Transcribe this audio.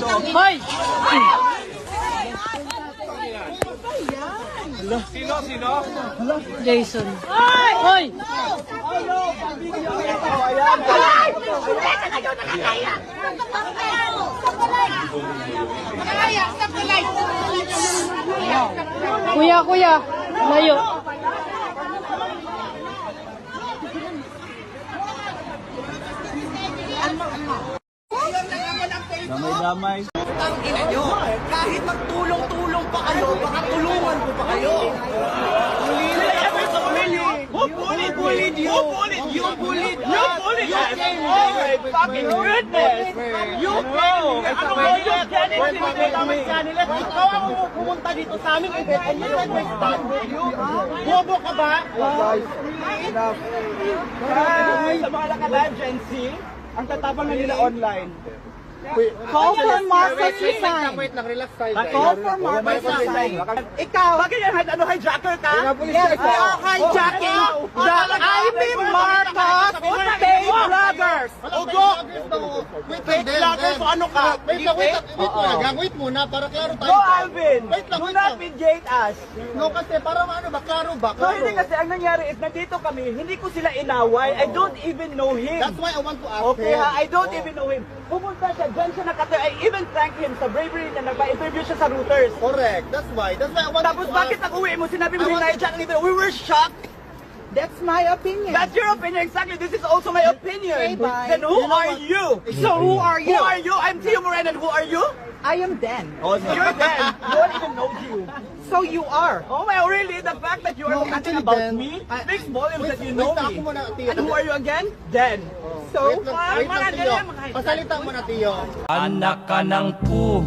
Hoy! Sino? Jason. Hoy! Kuya, layo. Damay-damay. Ang ina nyo, kahit magtulong-tulong pa kayo, baka tulungan ko pa kayo. Who bullied you? You bullied us. Oh my fucking goodness! You ikaw ang pumunta dito sa aming event and you said we stand with you. Bobo ka ba? Sa mga naka-live Gen Z, ang tatapang na nila online. Call for Marcos resign. Wait lang, relax tayo. Call for Marcos resign. Ikaw, bakit yan? Hijacker ka? Yes, hijacking. The Ivy Marcos fake bloggers. Ugo! Fake bloggers, ano ka? Wait muna, para klaro tayo. No, Alvin! Wait lang, Do wait not lang. mediate us. No, kasi para ano ba, klaro ba? So, hindi kasi, ang nangyari is, nandito kami, hindi ko sila inaway. I don't even know him. That's why I want to ask Okay him. ha, I don't even know him. Pumunta siya, dyan siya nakatayo. I even thank him sa bravery niya, nagpa-interview siya sa Reuters. Correct, that's why I want Tapos to bakit ask. nag-uwi mo, sinabi mo hinahijack nito? We were shocked. That's my opinion. That's your opinion, exactly. This is also my opinion. Okay, bye. Then who are you? So who are Who you? are you? I'm Tio Moreno, and who are you? I am Dan. You're Dan. No one even knows you. So you are. Oh my, really? The fact that you are No, talking actually, about Dan, me I- speaks volumes that you wait, know ako me. muna, Tio. And who are you again? Dan. So, Wait lang, Tio. Pasalita mo na, Tio. Anak ka ng pu.